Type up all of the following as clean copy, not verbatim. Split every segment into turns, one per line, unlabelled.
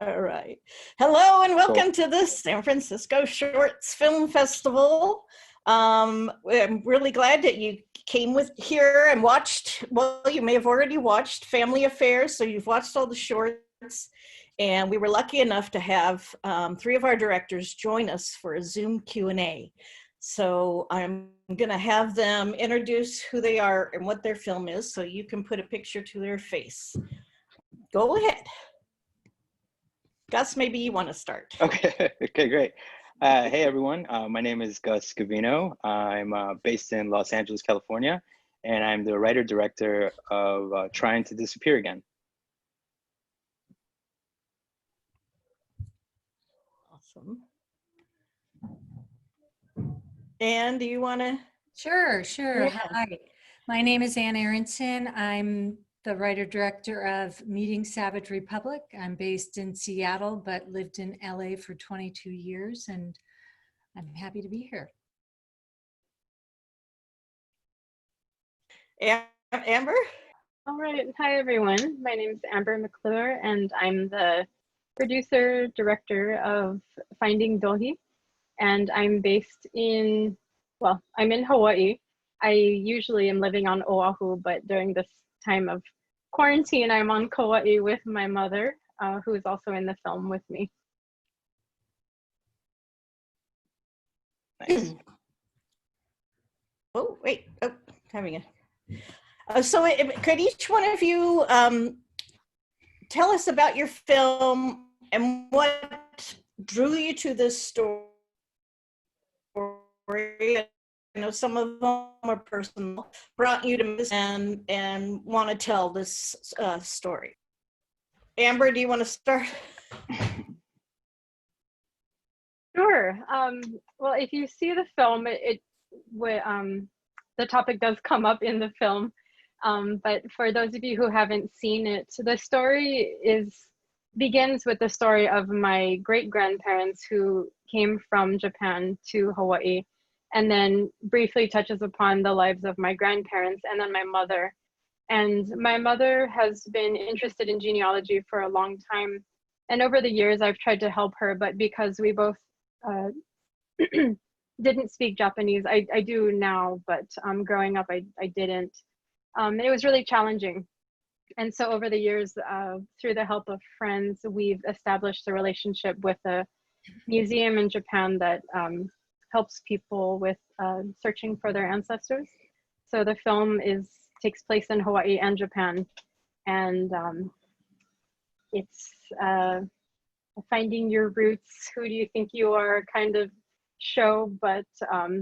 All right. Hello and welcome
Cool.
to the San Francisco Shorts Film Festival. I'm really glad that you came here and watched, well, you may have already watched Family Affairs, so you've watched all the shorts. And we were lucky enough to have three of our directors join us for a Zoom Q&A. So I'm going to have them introduce who they are and what their film is, so you can put a picture to their face. Go ahead. Gus, maybe you want to start.
Okay, okay, great. Hey everyone, my name is Gus Gavino. I'm based in Los Angeles, California, and I'm the writer-director of Trying to Disappear Again.
Awesome. Anne, do you want to?
Sure.
Yeah.
Hi, my name is Ann Aronson. I'm the writer-director of Meeting Savage Republic. I'm based in Seattle, but lived in LA for 22 years, and I'm happy to be here.
Amber?
All right. Hi, everyone. My name is Amber Mcclure, and I'm the producer, director of Finding Dohi. And I'm based in, well, I'm in Hawaii. I usually am living on Oahu, but during this time of quarantine, I'm on Kauai with my mother, who is also in the film with me.
Nice.
Oh, wait. Oh, having a. So could each one of you tell us about your film and what drew you to this story? I know some of them are personal, brought you to this and want to tell this story. Amber, do you want to start?
Sure. Well, if you see the film, the topic does come up in the film. But for those of you who haven't seen it, the story begins with the story of my great-grandparents who came from Japan to Hawaii, and then briefly touches upon the lives of my grandparents and then my mother. And my mother has been interested in genealogy for a long time. And over the years, I've tried to help her, but because we both didn't speak Japanese, I do now, but growing up, I didn't. It was really challenging. And so over the years, through the help of friends, we've established a relationship with a museum in Japan that helps people with searching for their ancestors. So the film takes place in Hawaii and Japan. And it's finding your roots, who do you think you are kind of show, but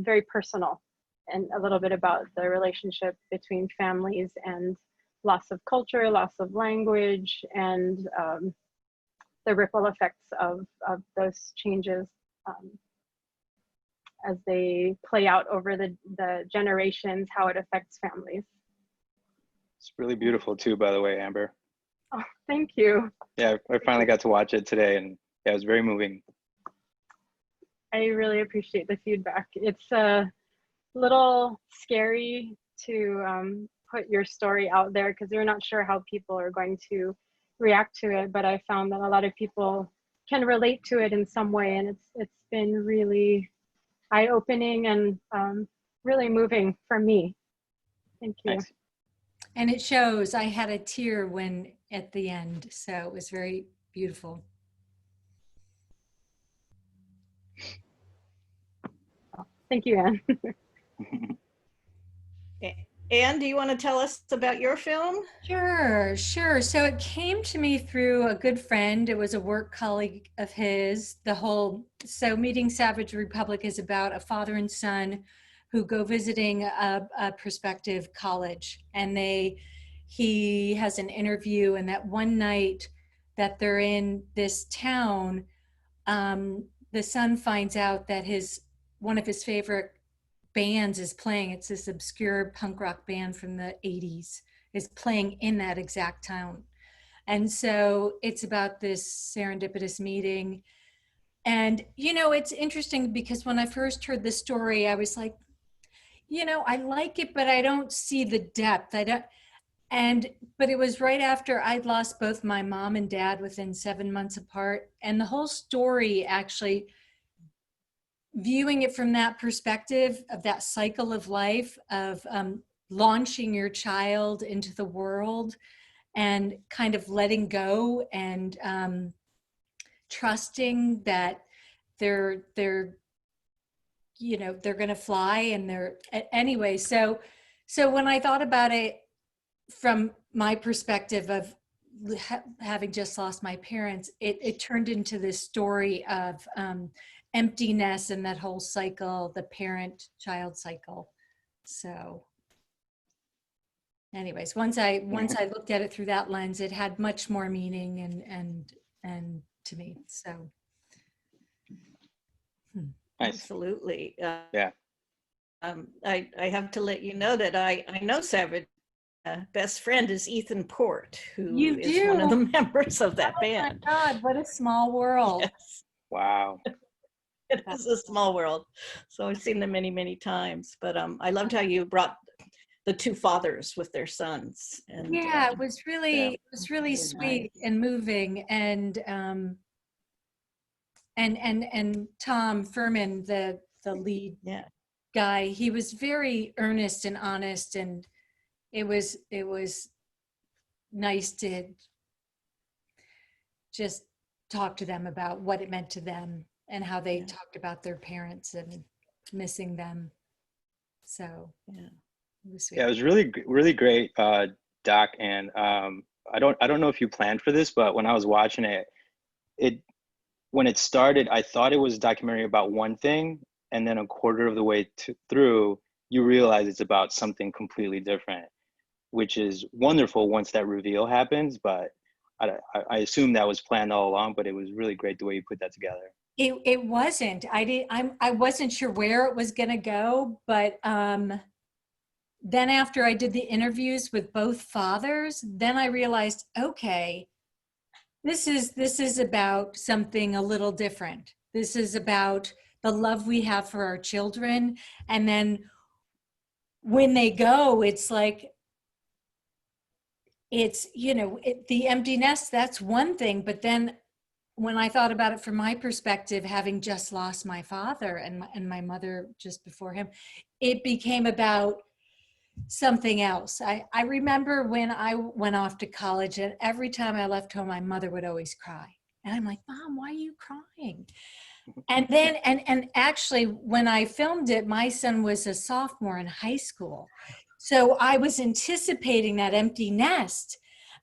very personal, and a little bit about the relationship between families and loss of culture, loss of language, and the ripple effects of those changes as they play out over the generations, how it affects families.
It's really beautiful too, by the way, Amber.
Oh, thank you.
Yeah, I finally got to watch it today, and yeah, it was very moving.
I really appreciate the feedback. It's a little scary to put your story out there because you're not sure how people are going to react to it, but I found that a lot of people can relate to it in some way, and it's been really eye-opening and really moving for me. Thank you.
Nice.
And it shows. I had a tear at the end, so it was very beautiful.
Thank you, Anne.
Anne, do you want to tell us about your film?
Sure. So it came to me through a good friend. It was a work colleague of his. So Meeting Savage Republic is about a father and son who go visiting a prospective college, and he has an interview, and that one night that they're in this town, the son finds out that one of his favorite bands is playing. It's this obscure punk rock band from the 80s is playing in that exact town. And so it's about this serendipitous meeting. And, it's interesting because when I first heard the story, I was like, I like it, but I don't see the depth. But it was right after I'd lost both my mom and dad within 7 months apart. And the whole story, actually viewing it from that perspective of that cycle of life of launching your child into the world and kind of letting go and trusting that they're you know, they're going to fly and they're anyway. So when I thought about it from my perspective of having just lost my parents, it turned into this story of emptiness and that whole cycle, the parent-child cycle. So anyways, once I looked at it through that lens, it had much more meaning and to me. So
Nice.
Absolutely.
Yeah.
I have to let you know that I know Savage. Best friend is Ethan Port, who
You
is one of
do?
the members of that band.
Oh my God, what a small world.
Yes,
Wow.
it is a small world. So I've seen them many, many times. But I loved how you brought the two fathers with their sons. And
Yeah, it was
yeah,
really
really
sweet
nice.
and moving. And Tom Furman, the lead
Yeah.
guy, he was very earnest and honest, and it was nice to just talk to them about what it meant to them and how they
Yeah.
talked about their parents and missing them. So
Yeah.
it was sweet.
Yeah, it was really great, Doc. And I don't know if you planned for this, but when I was watching it when it started, I thought it was a documentary about one thing, and then a quarter of the way through, you realize it's about something completely different, which is wonderful once that reveal happens. But I assume that was planned all along. But it was really great the way you put that together.
It wasn't. I wasn't sure where it was gonna go, but then after I did the interviews with both fathers, then I realized, okay, this is about something a little different. This is about the love we have for our children. And then when they go, it's like, it's, you know, the empty nest, that's one thing. But then when I thought about it from my perspective, having just lost my father and my mother just before him, it became about something else. I remember when I went off to college, and every time I left home, my mother would always cry. And I'm like, Mom, why are you crying? And then, and actually, when I filmed it, my son was a sophomore in high school. So I was anticipating that empty nest.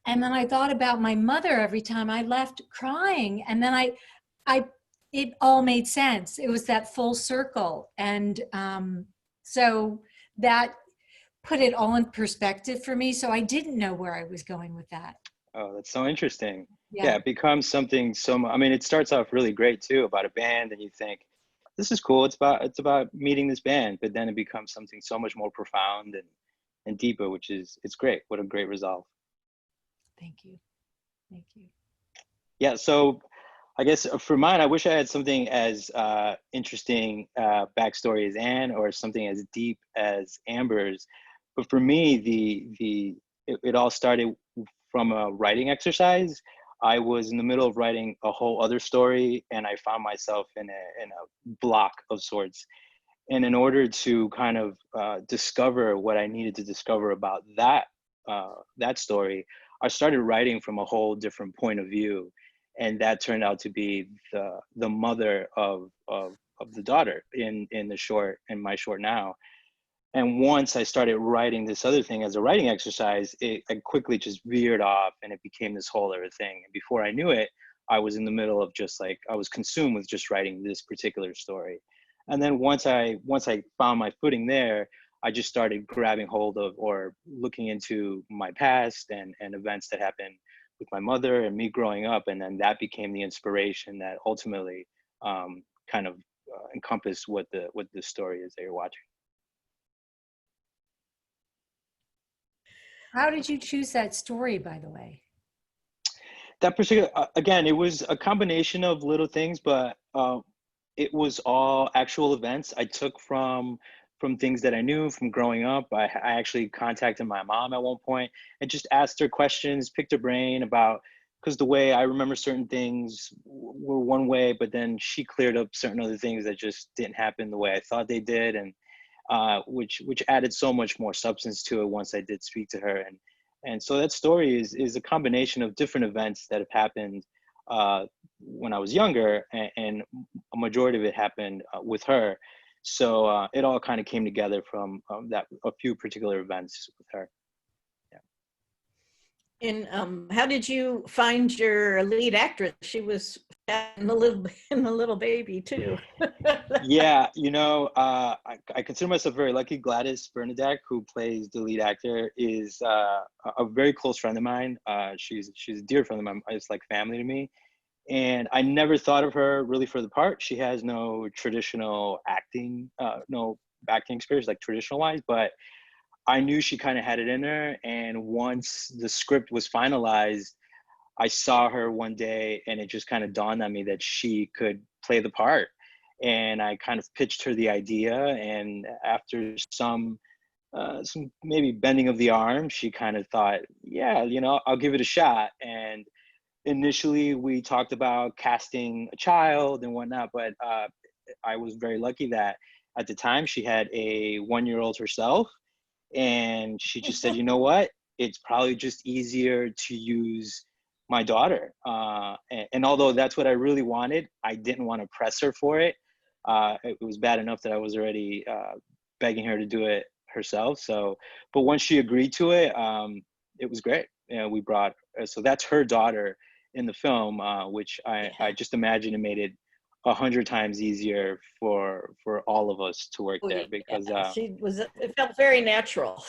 And then I thought about my mother every time I left crying. And then it all made sense. It was that full circle. And so that put it all in perspective for me. So I didn't know where I was going with that.
Oh, that's so interesting.
Yeah.
Yeah, it becomes something so. I mean, it starts off really great too, about a band, and you think, this is cool. It's about meeting this band, but then it becomes something so much more profound and deeper, which is, it's great. What a great resolve.
Thank you. Thank you.
Yeah. So I guess for mine, I wish I had something as interesting backstory as Anne, or something as deep as Amber's. But for me, it all started from a writing exercise. I was in the middle of writing a whole other story, and I found myself in a block of sorts. And in order to kind of discover what I needed to discover about that story, I started writing from a whole different point of view, and that turned out to be the mother of the daughter in the short, in my short now. And once I started writing this other thing as a writing exercise, I quickly just veered off, and it became this whole other thing. And before I knew it, I was in the middle of just like, I was consumed with just writing this particular story. And then once I found my footing there, I just started grabbing hold of, or looking into my past and events that happened with my mother and me growing up. And then that became the inspiration that ultimately kind of encompassed what the story is that you're watching.
How did you choose that story, by the way?
That particular, again, it was a combination of little things, but it was all actual events I took from from things that I knew from growing up. I actually contacted my mom at one point and just asked her questions, picked her brain about, because the way I remember certain things were one way, but then she cleared up certain other things that just didn't happen the way I thought they did, and which added so much more substance to it once I did speak to her. And so that story is a combination of different events that have happened when I was younger, and a majority of it happened with her. So it all kind of came together from that a few particular events with her. Yeah.
And how did you find your lead actress? She was in the little baby too.
Yeah, I consider myself very lucky. Gladys Bernadette, who plays the lead actor, is a very close friend of mine. She's a dear friend of mine. It's like family to me. And I never thought of her really for the part. She has no traditional acting, no acting experience like traditional wise, but I knew she kind of had it in her. And once the script was finalized, I saw her one day and it just kind of dawned on me that she could play the part. And I kind of pitched her the idea. And after some maybe bending of the arm, she kind of thought, yeah, I'll give it a shot. And initially we talked about casting a child and whatnot, but I was very lucky that at the time she had a 1-year-old herself, and she just said, you know what, it's probably just easier to use my daughter. And although that's what I really wanted, I didn't want to press her for it. It was bad enough that I was already begging her to do it herself. So, but once she agreed to it, it was great. We brought, so that's her daughter in the film, which I just imagine it made it 100 times easier for all of us to work there, because
it felt very natural.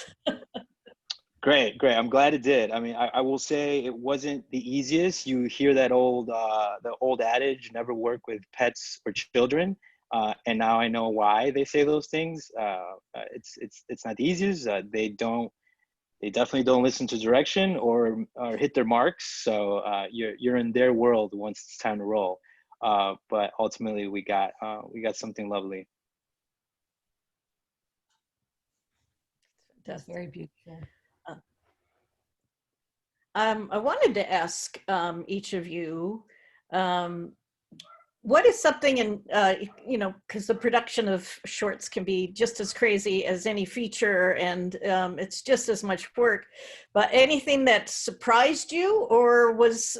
Great. I'm glad it did. I mean, I will say it wasn't the easiest. You hear that the old adage, never work with pets or children. And now I know why they say those things. It's not the easiest. They definitely don't listen to direction or hit their marks. So you're in their world once it's time to roll. But ultimately we got something lovely.
That's very beautiful.
I wanted to ask each of you, what is something because the production of shorts can be just as crazy as any feature, and it's just as much work, but anything that surprised you or was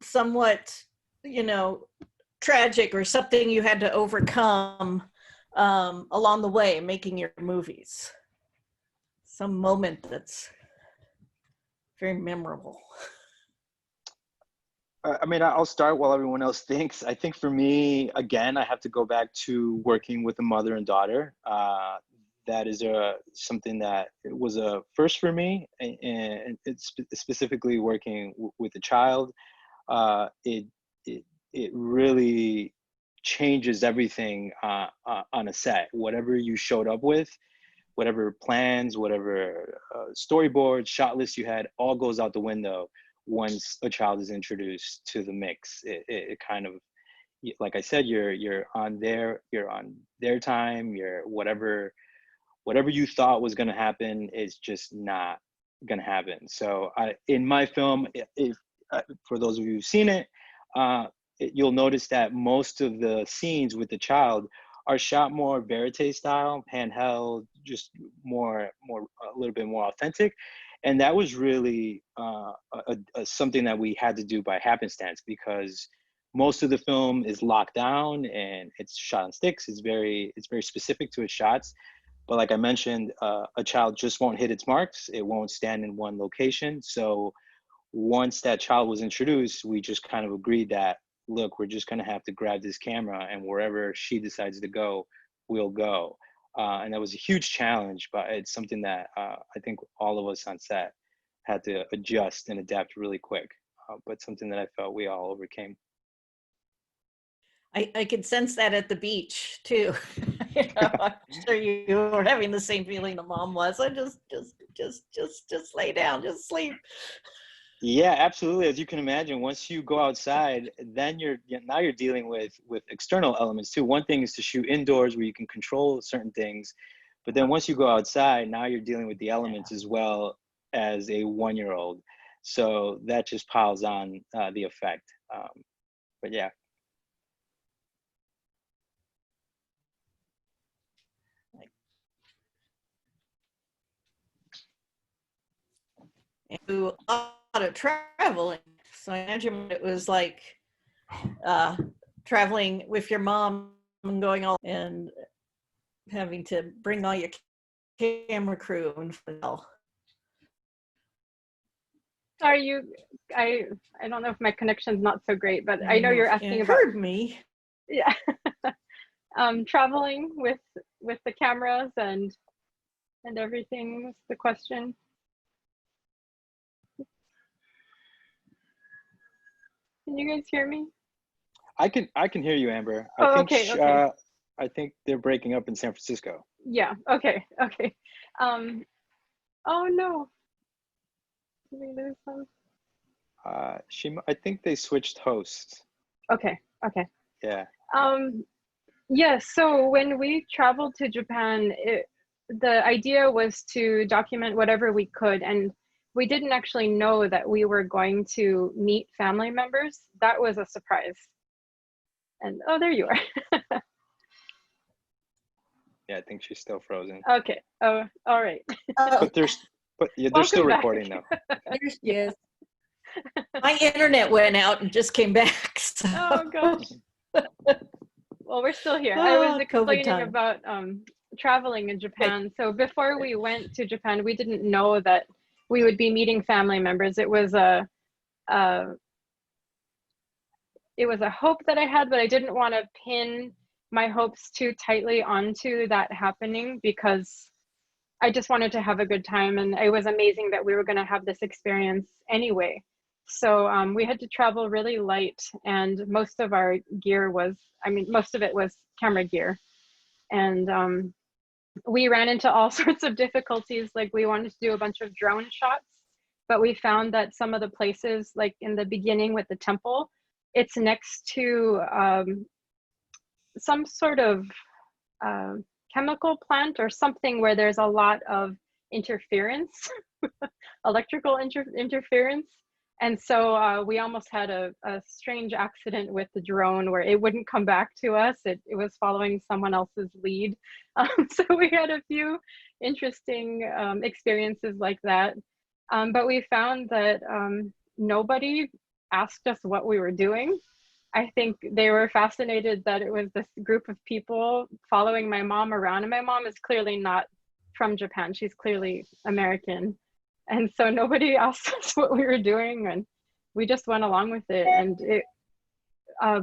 somewhat, tragic, or something you had to overcome along the way making your movies? Some moment that's very memorable.
I mean, I'll start while everyone else thinks. I think for me, again, I have to go back to working with a mother and daughter. That is something that was a first for me, and it's specifically working with a child. It really changes everything on a set. Whatever you showed up with, whatever plans, whatever storyboards, shot lists you had, all goes out the window once a child is introduced to the mix. It kind of, like I said, you're on their time. You're whatever you thought was going to happen is just not going to happen. So in my film, if for those of you who've seen it, you'll notice that most of the scenes with the child are shot more verite style, handheld, just a little bit more authentic. And that was really something that we had to do by happenstance, because most of the film is locked down and it's shot on sticks. It's very specific to its shots. But like I mentioned, a child just won't hit its marks. It won't stand in one location. So once that child was introduced, we just kind of agreed that, look, we're just going to have to grab this camera, and wherever she decides to go, we'll go. And that was a huge challenge, but it's something that I think all of us on set had to adjust and adapt really quick, but something that I felt we all overcame.
I could sense that at the beach too. I'm sure you were having the same feeling the mom was. I just lay down, just sleep.
Yeah, absolutely. As you can imagine, once you go outside, then now you're dealing with external elements too. One thing is to shoot indoors where you can control certain things, but then once you go outside, now you're dealing with the elements as well as a 1-year-old. So that just piles on the effect. But yeah.
And do a lot of traveling. So I imagine what it was like traveling with your mom and going all and having to bring all your camera crew and all.
Are you, I don't know if my connection's not so great, but I know you're asking about.
Heard me.
Yeah. Traveling with the cameras and everything was the question. Can you guys hear me?
I can hear you, Amber.
Oh,
I think
okay.
I think they're breaking up in San Francisco.
Yeah, okay. Oh no. Did we lose them?
I think they switched hosts.
Okay.
Yeah.
Yeah, so when we traveled to Japan, the idea was to document whatever we could, and we didn't actually know that we were going to meet family members. That was a surprise. And oh, there you are.
Yeah, I think she's still frozen.
Okay. Oh, all right.
But they're still recording though.
There she is.
My internet went out and just came back. So.
Oh gosh. Well, we're still here. I was explaining about traveling in Japan. So before we went to Japan, we didn't know that we would be meeting family members. It was a hope that I had, but I didn't want to pin my hopes too tightly onto that happening because I just wanted to have a good time, and it was amazing that we were going to have this experience anyway. So we had to travel really light, and most of our gear was, most of it was camera gear. And we ran into all sorts of difficulties. Like we wanted to do a bunch of drone shots, but we found that some of the places, like in the beginning with the temple, it's next to some sort of chemical plant or something where there's a lot of interference, electrical interference. And so we almost had a strange accident with the drone where it wouldn't come back to us. It was following someone else's lead. So we had a few interesting experiences like that. But we found that nobody asked us what we were doing. I think they were fascinated that it was this group of people following my mom around. And my mom is clearly not from Japan. She's clearly American. And so nobody asked us what we were doing, and we just went along with it. And it,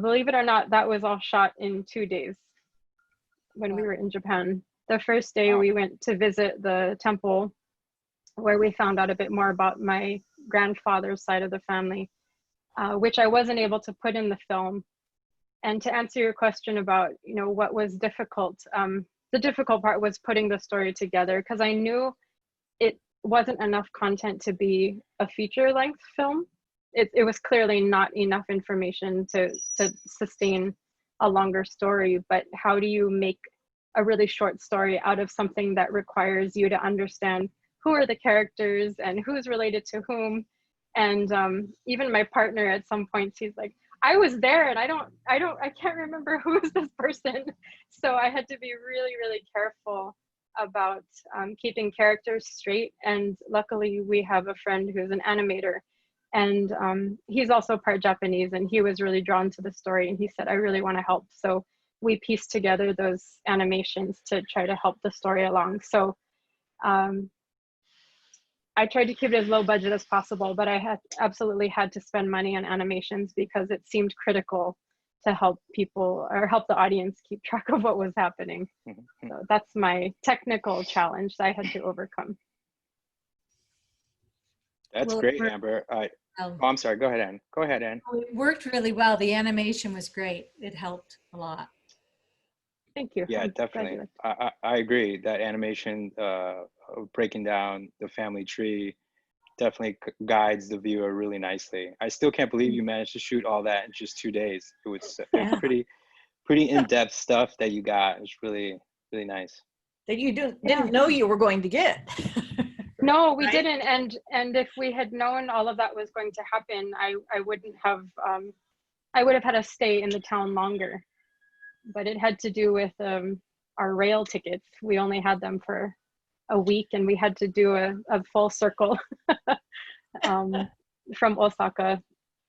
believe it or not, that was all shot in 2 days when we were in Japan. The first day we went to visit the temple where we found out a bit more about my grandfather's side of the family, which I wasn't able to put in the film. And to answer your question about, what was difficult, the difficult part was putting the story together, because I knew it wasn't enough content to be a feature-length film. It was clearly not enough information to sustain a longer story, but how do you make a really short story out of something that requires you to understand who are the characters and who's related to whom? And even my partner at some points, he's like, I was there and I can't remember who is this person. So I had to be really, really careful about keeping characters straight. And luckily we have a friend who's an animator, and he's also part Japanese, and he was really drawn to the story, and he said, I really want to help. So we pieced together those animations to try to help the story along. So I tried to keep it as low budget as possible, but I absolutely had to spend money on animations because it seemed critical to help people or help the audience keep track of what was happening. So that's my technical challenge that I had to overcome.
That's great, Amber. I'm sorry. Go ahead, Anne. Go ahead, Anne.
It worked really well. The animation was great. It helped a lot.
Thank you.
Yeah, definitely. I agree that animation, breaking down the family tree, definitely guides the viewer really nicely. I still can't believe you managed to shoot all that in just 2 days. It's
Yeah.
pretty in-depth stuff that you got. It's really nice.
That you didn't know you were going to get.
No, we
Right?
didn't. And if we had known all of that was going to happen, I wouldn't have, I would have had to stay in the town longer. But it had to do with our rail tickets. We only had them for a week, and we had to do a full circle from Osaka.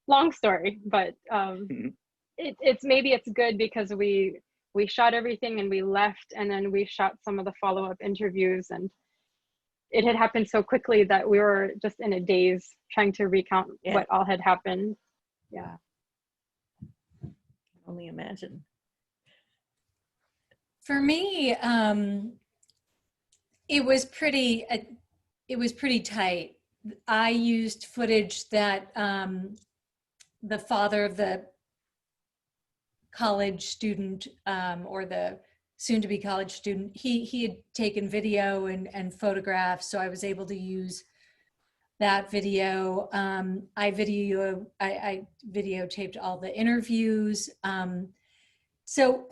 Long story, but maybe it's good because we shot everything and we left, and then we shot some of the follow-up interviews, and it had happened so quickly that we were just in a daze trying to recount what all had happened. Yeah.
Only imagine.
For me, it was pretty tight. I used footage that the father of the college student, or the soon-to-be college student, he had taken video and photographs, so I was able to use that video. I videotaped all the interviews. So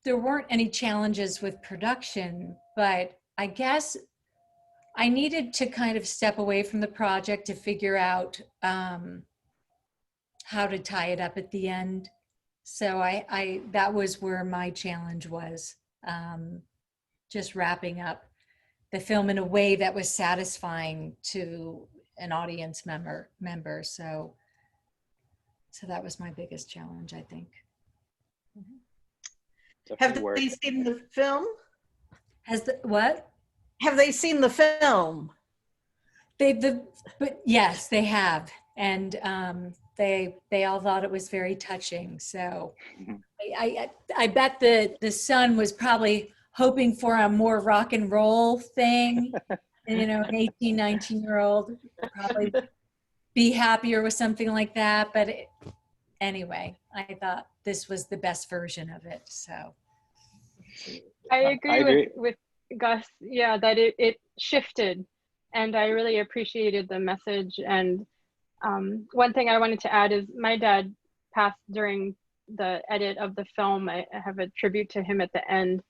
there weren't any challenges with production, but I guess I needed to kind of step away from the project to figure out how to tie it up at the end. So I that was where my challenge was, just wrapping up the film in a way that was satisfying to an audience member. So that was my biggest challenge, I think.
Have they seen the film?
What?
Have they seen the film?
But yes, they have, and they all thought it was very touching. So I bet the son was probably hoping for a more rock and roll thing. And, an 18, 19-year-old probably be happier with something like that. But anyway, I thought this was the best version of it. So
I agree with Gus. Yeah, that it shifted, and I really appreciated the message. And one thing I wanted to add is my dad passed during the edit of the film. I have a tribute to him at the end.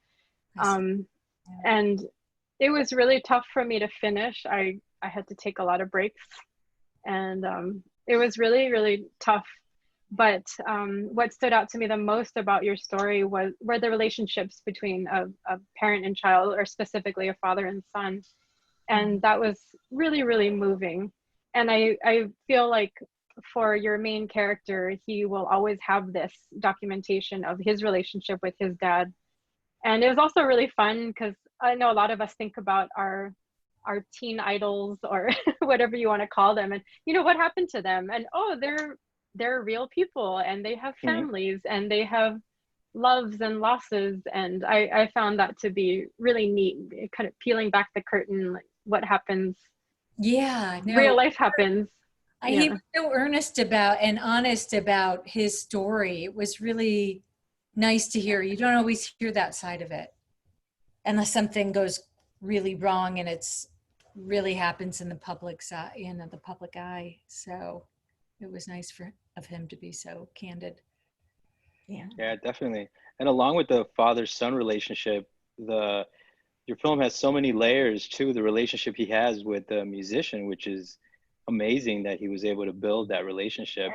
And it was really tough for me to finish. I had to take a lot of breaks, and it was really, really tough. But what stood out to me the most about your story were the relationships between a parent and child, or specifically a father and son. And that was really, really moving. And I feel like for your main character, he will always have this documentation of his relationship with his dad. And it was also really fun because I know a lot of us think about our teen idols, or whatever you want to call them, and what happened to them, and they're real people, and they have families, and they have loves and losses. And I found that to be really neat, kind of peeling back the curtain, like what happens.
Yeah, no,
real life happens.
He was so earnest about and honest about his story. It was really nice to hear. You don't always hear that side of it unless something goes really wrong and it's really happens in the public side, the public eye. So it was nice of him to be so candid.
Yeah, definitely. And along with the father-son relationship, your film has so many layers to the relationship he has with the musician, which is amazing that he was able to build that relationship.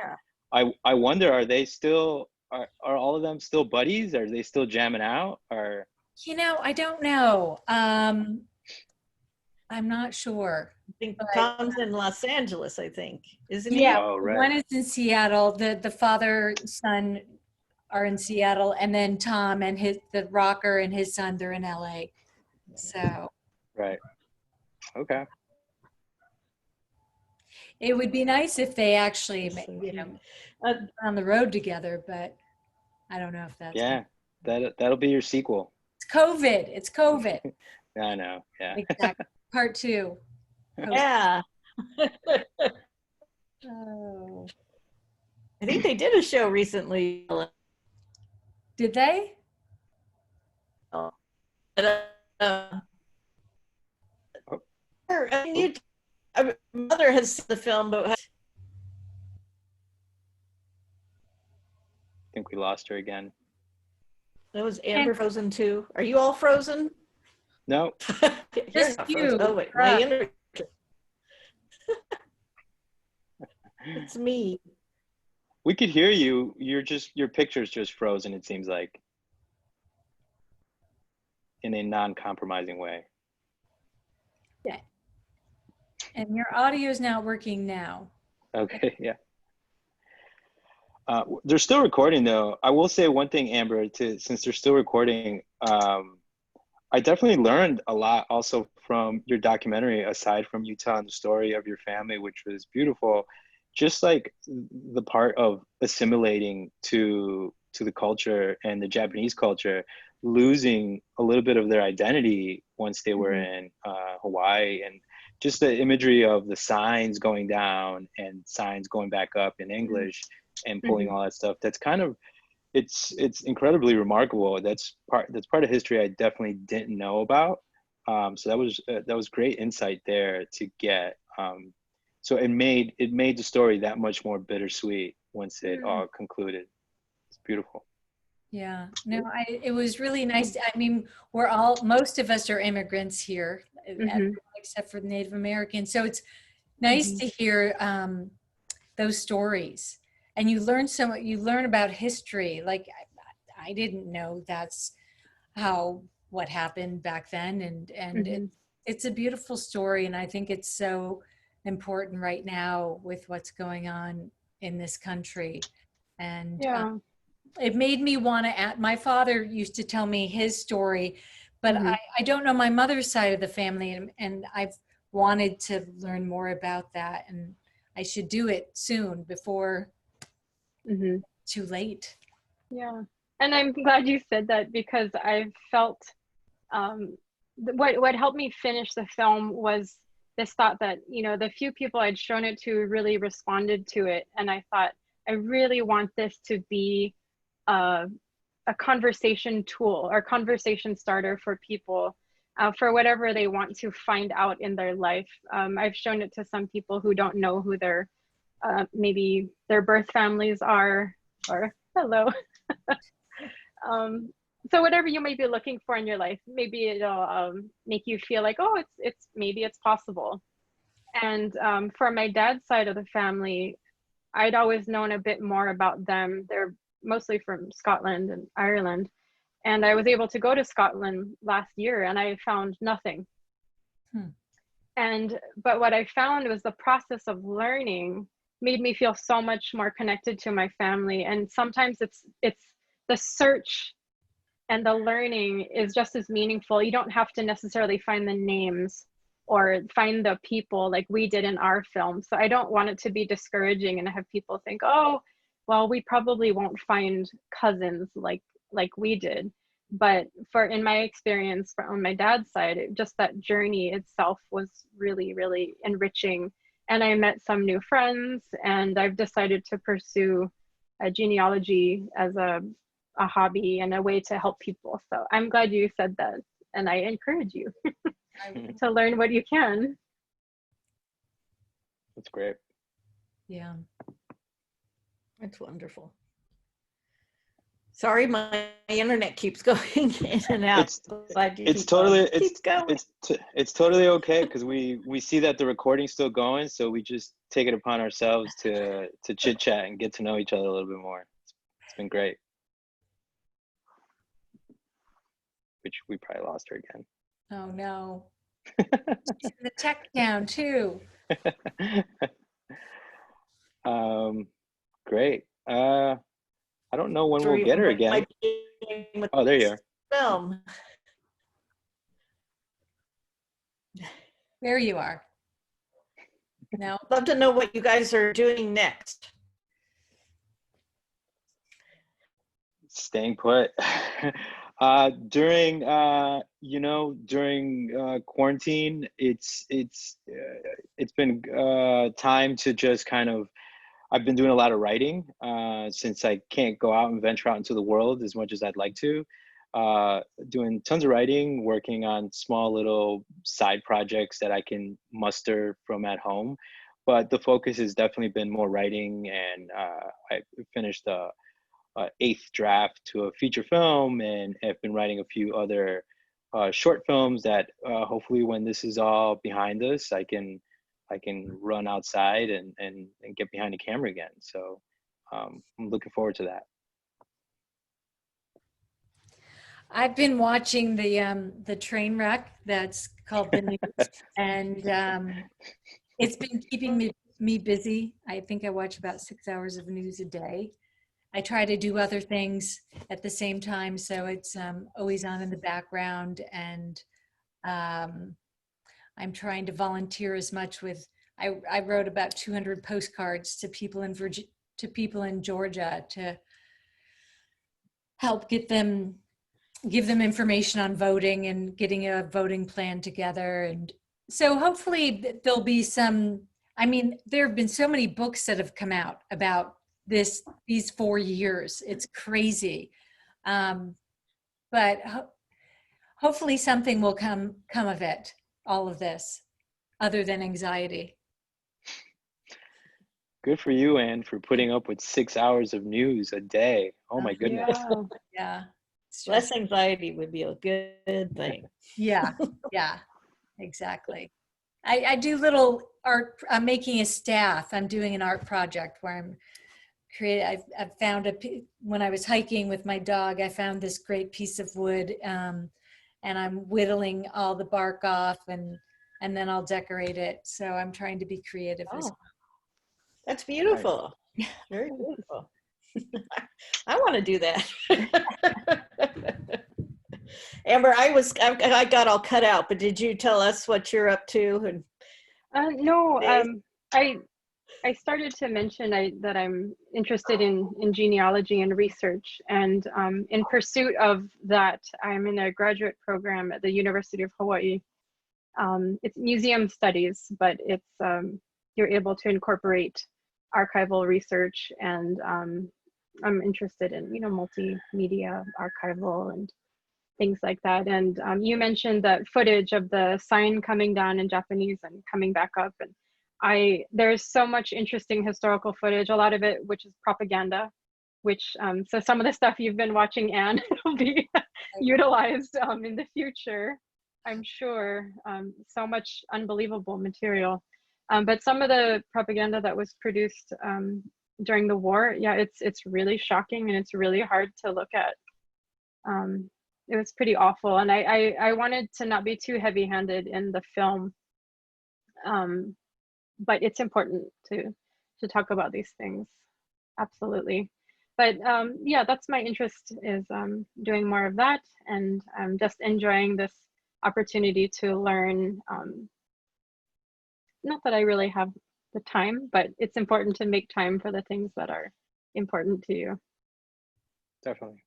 I wonder, are they still are all of them still buddies? Are they still jamming out? Or
I don't know. I'm not sure.
I think Tom's in Los Angeles, I think, isn't he?
Yeah,
Oh, right.
One is in Seattle. The father, son are in Seattle, and then Tom and the rocker and his son, they're in LA. So
right. Okay.
It would be nice if they actually, on the road together, but I don't know if that's.
Yeah, that'll be your sequel.
It's COVID.
I know. Yeah.
Exactly. Part 2.
Yeah.
Oh.
I think they did a show recently.
Did they?
mother has seen the film, but
I think we lost her again.
that was Amber frozen too. Are you all frozen?
No.
You're
Just
not
you.
frozen. Oh wait, my internet. It's me.
We could hear you. Your picture's just frozen, it seems like. In a non-compromising way.
Yeah. And your audio is not working now.
Okay, yeah. They're still recording though. I will say one thing, Amber, since they're still recording, I definitely learned a lot also from your documentary, aside from you telling the story of your family, which was beautiful, just like the part of assimilating to the culture and the Japanese culture, losing a little bit of their identity once they were in Hawaii, and just the imagery of the signs going down and signs going back up in English and pulling all that stuff. That's kind of, it's incredibly remarkable. That's part of history I definitely didn't know about. So that was great insight there to get. So it made the story that much more bittersweet once it all concluded. It's beautiful.
Yeah, no, it was really nice. I mean, most of us are immigrants here, except for the Native Americans. So it's nice to hear those stories. And you learn about history. Like I didn't know that's what happened back then. And it's a beautiful story. And I think it's so important right now with what's going on in this country. And it made me want to add. My father used to tell me his story, but I don't know my mother's side of the family, and I've wanted to learn more about that, and I should do it soon before too late.
Yeah, and I'm glad you said that, because I felt what helped me finish the film was this thought that, you know, the few people I'd shown it to really responded to it, and I thought, I really want this to be a conversation tool or conversation starter for people for whatever they want to find out in their life. I've shown it to some people who don't know who their maybe their birth families are, or hello. So whatever you may be looking for in your life, maybe it'll make you feel like, oh, maybe it's possible. And for my dad's side of the family, I'd always known a bit more about them. They're mostly from Scotland and Ireland. And I was able to go to Scotland last year, and I found nothing. But what I found was the process of learning made me feel so much more connected to my family. And sometimes it's the search and the learning is just as meaningful. You don't have to necessarily find the names or find the people like we did in our film. So I don't want it to be discouraging and have people think, oh, well, we probably won't find cousins like we did. But in my experience on my dad's side, just that journey itself was really, really enriching. And I met some new friends, and I've decided to pursue a genealogy as a hobby and a way to help people. So I'm glad you said that, and I encourage you to learn what you can.
That's great.
Yeah.
That's wonderful. Sorry, my internet keeps going in and out.
It's totally okay, because we see that the recording's still going, so we just take it upon ourselves to chit chat and get to know each other a little bit more. It's been great. Which we probably lost her again.
Oh no. She's in the tech town too.
Great. I don't know when we'll get her again. Oh, there you are.
Film.
There you are. Now,
Love to know what you guys are doing next.
Staying put. During quarantine, it's been time to just kind of, I've been doing a lot of writing since I can't go out and venture out into the world as much as I'd like to. doing tons of writing, working on small little side projects that I can muster from at home. But the focus has definitely been more writing, and I finished a eighth draft to a feature film, and have been writing a few other short films that hopefully, when this is all behind us, I can run outside and get behind the camera again. So I'm looking forward to that.
I've been watching the train wreck that's called the news, and it's been keeping me busy. I think I watch about 6 hours of news a day. I try to do other things at the same time, so it's always on in the background, and I'm trying to volunteer as much with. I wrote about 200 postcards to people in Georgia to help give them information on voting and getting a voting plan together. And so hopefully there'll be some, I mean, there have been so many books that have come out about these 4 years. It's crazy. But hopefully something will come of it, all of this, other than anxiety.
Good for you, Anne, for putting up with 6 hours of news a day. Oh my goodness.
Yeah.
Yeah.
Less anxiety would be a good thing.
Yeah, yeah, exactly. I do little art. I'm making a staff. I'm doing an art project where I'm creating. I've found when I was hiking with my dog, I found this great piece of wood, and I'm whittling all the bark off, and then I'll decorate it. So I'm trying to be creative as well.
That's beautiful. Very beautiful. I want to do that. Amber, I got all cut out, but did you tell us what you're up to?
No, I started to mention that I'm interested in genealogy and research, and in pursuit of that, I'm in a graduate program at the University of Hawaii. It's museum studies, but it's you're able to incorporate archival research, and I'm interested in multimedia archival and things like that. And you mentioned that footage of the sign coming down in Japanese and coming back up, and there's so much interesting historical footage, a lot of it which is propaganda, which so some of the stuff you've been watching, Anne, will be utilized in the future, I'm sure. So much unbelievable material, but some of the propaganda that was produced during the war, yeah, it's really shocking, and it's really hard to look at. It was pretty awful, and I wanted to not be too heavy-handed in the film, but it's important to talk about these things, absolutely. But yeah, that's my interest, is doing more of that, and I'm just enjoying this opportunity to learn. Not that I really have the time, but it's important to make time for the things that are important to you.
Definitely.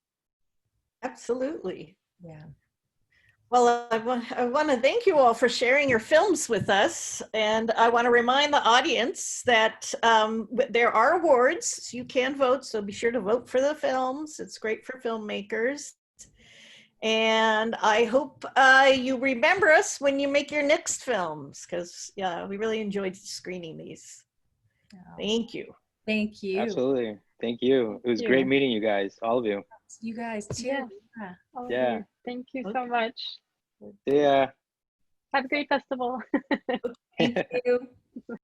Absolutely.
Yeah.
Well, I want to thank you all for sharing your films with us. And I want to remind the audience that there are awards. You can vote, so be sure to vote for the films. It's great for filmmakers. And I hope you remember us when you make your next films, because yeah, we really enjoyed screening these.
Oh,
Thank you.
thank you.
Absolutely. Thank you. It was great meeting you guys, all of you.
You guys too.
Yeah.
Yeah.
All of
Yeah.
you. Thank you so much.
Yeah.
Have a great festival.
Thank you.